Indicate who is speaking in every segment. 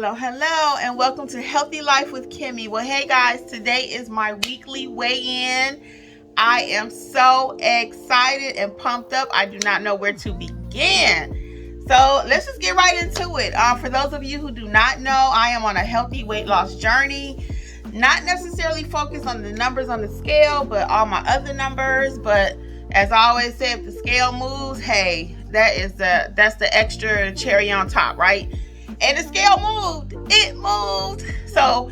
Speaker 1: Hello, and welcome to Healthy Life with Kimmi. Well, hey guys, today is my weekly weigh-in. I am so excited and pumped up. I do not know where to begin. So let's just get right into it. For those of you who do not know, I am on a healthy weight loss journey. Not necessarily focused on the numbers on the scale, but all my other numbers. But as I always say, if the scale moves, hey, that's the extra cherry on top, right? And the scale moved. It moved. So,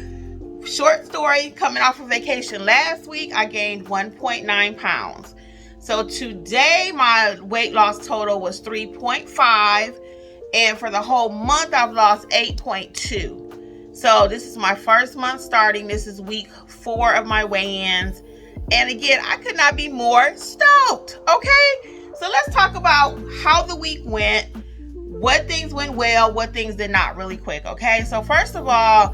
Speaker 1: short story, coming off of vacation last week, I gained 1.9 pounds. So today, my weight loss total was 3.5. And for the whole month, I've lost 8.2. So this is my first month starting. This is week 4 of my weigh-ins. And again, I could not be more stoked. Okay? So let's talk about how the week went. What things went well, what things did not, really quick, okay? So first of all,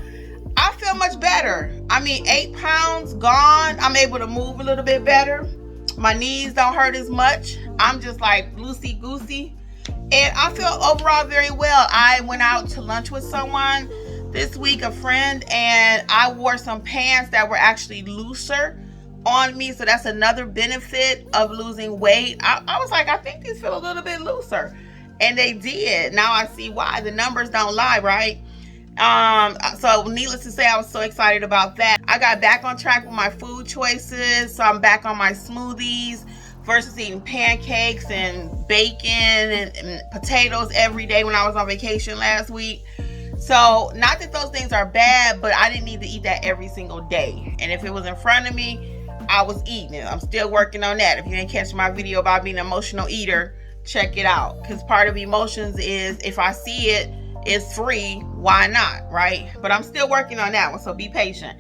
Speaker 1: I feel much better. 8 pounds gone. I'm able to move a little bit better. My knees don't hurt as much. I'm just like loosey-goosey. And I feel overall very well. I went out to lunch with someone this week, a friend, and I wore some pants that were actually looser on me. So that's another benefit of losing weight. I was like, I think these feel a little bit looser. And they did. Now I see why. The numbers don't lie, right? So needless to say, I was so excited about that. I got back on track with my food choices. So I'm back on my smoothies versus eating pancakes and bacon and potatoes every day when I was on vacation last week. So not that those things are bad, but I didn't need to eat that every single day. And if it was in front of me, I was eating it. I'm still working on that. If you didn't catch my video about being an emotional eater, check it out, because part of emotions is if I see it, it's free, why not, right? But I'm still working on that one, so be patient.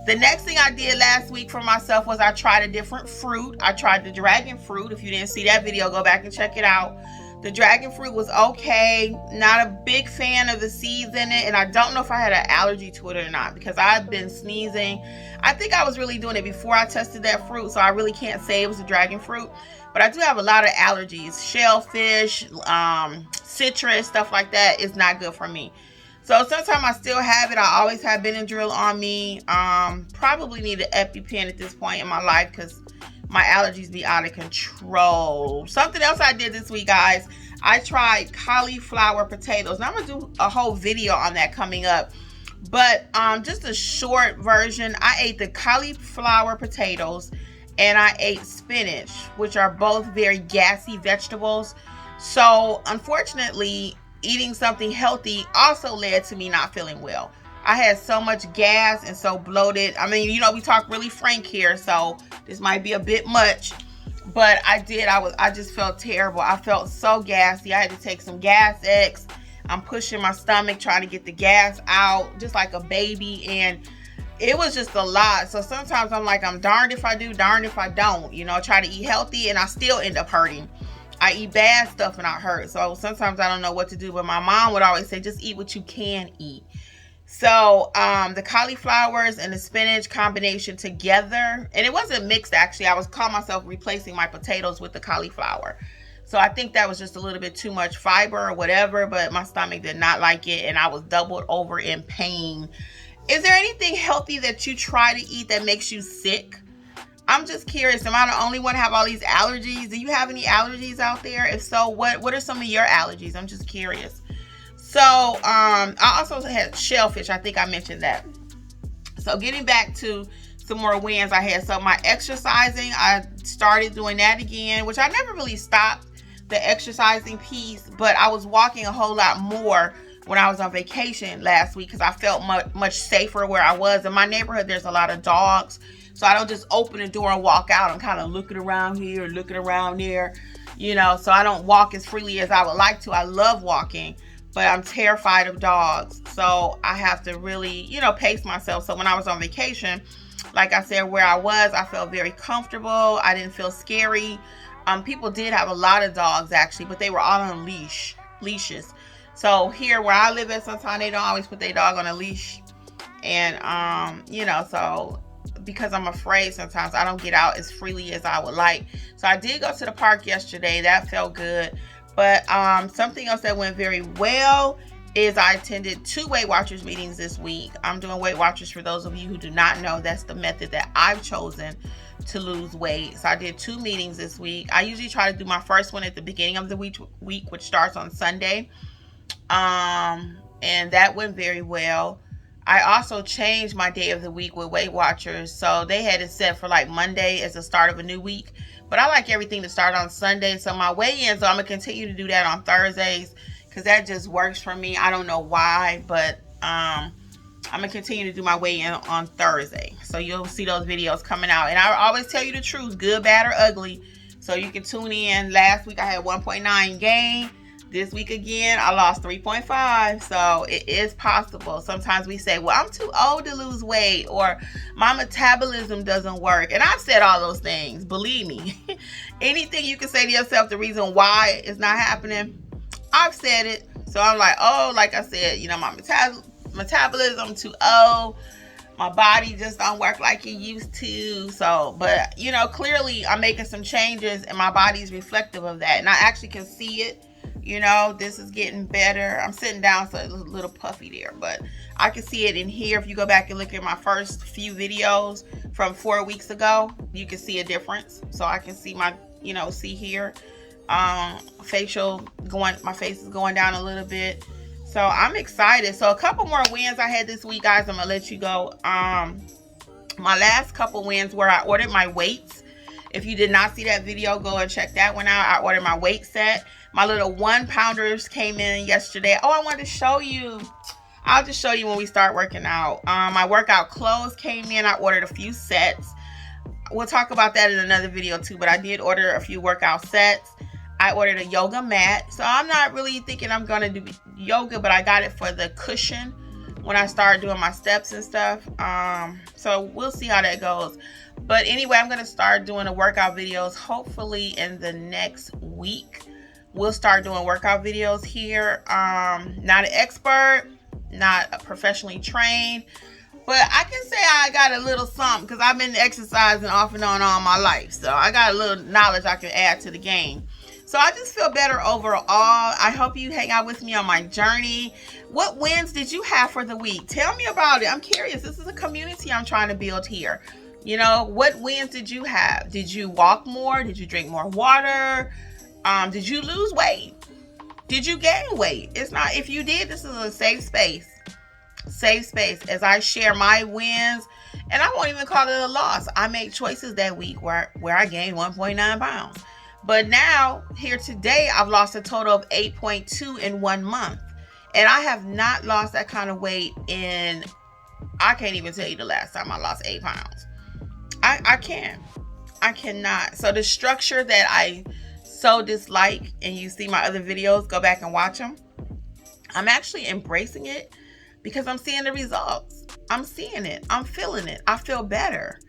Speaker 1: The next thing I did last week for myself was I tried a different fruit. I tried the dragon fruit. If you didn't see that video, go back and check it out. The dragon fruit was okay. Not a big fan of the seeds in it, and I don't know if I had an allergy to it or not, because I've been sneezing. I think I was really doing it before I tested that fruit, so I really can't say it was a dragon fruit. But I do have a lot of allergies. Shellfish, citrus, stuff like that is not good for me. So sometimes I still have it. I always have Benadryl on me. Probably need an EpiPen at this point in my life because my allergies be out of control. Something else I did this week, guys. I tried cauliflower potatoes. Now I'm going to do a whole video on that coming up. But just a short version. I ate the cauliflower potatoes and I ate spinach, which are both very gassy vegetables. So unfortunately, eating something healthy also led to me not feeling well. I had so much gas and so bloated. We talk really frank here, so this might be a bit much, but I just felt terrible. I felt so gassy. I had to take some Gas X. I'm pushing my stomach, trying to get the gas out, just like a baby, and it was just a lot. So sometimes I'm like, I'm darned if I do, darned if I don't. Try to eat healthy and I still end up hurting. I eat bad stuff and I hurt. So sometimes I don't know what to do. But my mom would always say, just eat what you can eat. So the cauliflowers and the spinach combination together, and it wasn't mixed actually. I was calling myself replacing my potatoes with the cauliflower. So I think that was just a little bit too much fiber or whatever, but my stomach did not like it and I was doubled over in pain. Is there anything healthy that you try to eat that makes you sick? I'm just curious. Am I the only one to have all these allergies? Do you have any allergies out there? If so, what are some of your allergies? I'm just curious. So I also had shellfish. I think I mentioned that. So getting back to some more wins I had. So my exercising, I started doing that again, which I never really stopped the exercising piece, but I was walking a whole lot more when I was on vacation last week because I felt much safer where I was. In my neighborhood, there's a lot of dogs. So I don't just open the door and walk out. I'm kind of looking around here, looking around there, so I don't walk as freely as I would like to. I love walking, but I'm terrified of dogs. So I have to really, pace myself. So when I was on vacation, like I said, where I was, I felt very comfortable. I didn't feel scary. People did have a lot of dogs actually, but they were all on leashes. So here where I live at, sometimes they don't always put their dog on a leash. And, so because I'm afraid sometimes I don't get out as freely as I would like. So I did go to the park yesterday. That felt good. But something else that went very well is I attended 2 Weight Watchers meetings this week. I'm doing Weight Watchers, for those of you who do not know. That's the method that I've chosen to lose weight. So I did 2 meetings this week. I usually try to do my first one at the beginning of the week, which starts on Sunday. And that went very well. I also changed my day of the week with Weight Watchers. So they had it set for like Monday as the start of a new week. But I like everything to start on Sunday. So my weigh-in, so I'm going to continue to do that on Thursdays, because that just works for me. I don't know why, but I'm going to continue to do my weigh-in on Thursday. So you'll see those videos coming out. And I always tell you the truth, good, bad, or ugly. So you can tune in. Last week I had 1.9 gain. This week again, I lost 3.5. So it is possible. Sometimes we say, well, I'm too old to lose weight, or my metabolism doesn't work. And I've said all those things. Believe me. Anything you can say to yourself, the reason why it's not happening, I've said it. So I'm like, oh, like I said, you know, my metabolism too old. My body just don't work like it used to. So, but, you know, clearly I'm making some changes and my body's reflective of that. And I actually can see it. You know, this is getting better. I'm sitting down, so it's a little puffy there, but I can see it in here. If you go back and look at my first few videos from 4 weeks ago, you can see a difference. So I can see my, you know, see here, facial going, my face is going down a little bit. So I'm excited. So a couple more wins I had this week, guys. I'm gonna let you go. My last couple wins where I ordered my weights. If you did not see that video, go and check that one out. I ordered my weight set. My little 1-pounders came in yesterday. Oh, I wanted to show you. I'll just show you when we start working out. My workout clothes came in. I ordered a few sets. We'll talk about that in another video too, but I did order a few workout sets. I ordered a yoga mat. So I'm not really thinking I'm going to do yoga, but I got it for the cushion when I start doing my steps and stuff. So we'll see how that goes. But anyway, I'm going to start doing the workout videos hopefully in the next week. We'll start doing workout videos here. Not an expert, not professionally trained, but I can say I got a little something because I've been exercising off and on all my life. So I got a little knowledge I can add to the game. So I just feel better overall. I hope you hang out with me on my journey. What wins did you have for the week? Tell me about it. I'm curious. This is a community I'm trying to build here. You know, what wins did you have? Did you walk more? Did you drink more water? Did you lose weight? Did you gain weight? It's not, if you did, this is a safe space. Safe space as I share my wins. And I won't even call it a loss. I made choices that week where I gained 1.9 pounds. But now, here today, I've lost a total of 8.2 in 1 month. And I have not lost that kind of weight in, I can't even tell you the last time I lost 8 pounds. I cannot. So the structure that I so dislike, and you see my other videos, go back and watch them. I'm actually embracing it because I'm seeing the results. I'm seeing it. I'm feeling it. I feel better.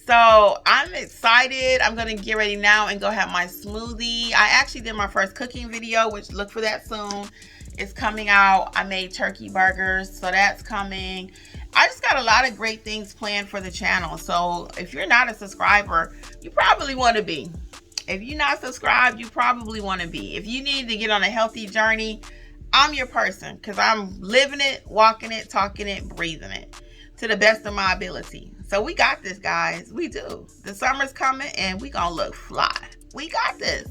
Speaker 1: So I'm excited. I'm going to get ready now and go have my smoothie. I actually did my first cooking video, which look for that soon. It's coming out. I made turkey burgers, so that's coming. I just got a lot of great things planned for the channel. So if you're not a subscriber, you probably want to be. If you're not subscribed, you probably want to be. If you need to get on a healthy journey, I'm your person because I'm living it, walking it, talking it, breathing it to the best of my ability. So we got this, guys. We do. The summer's coming and we gonna look fly. We got this.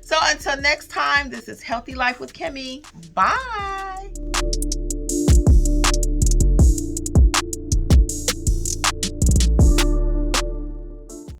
Speaker 1: So until next time, this is Healthy Life with Kimmi. Bye.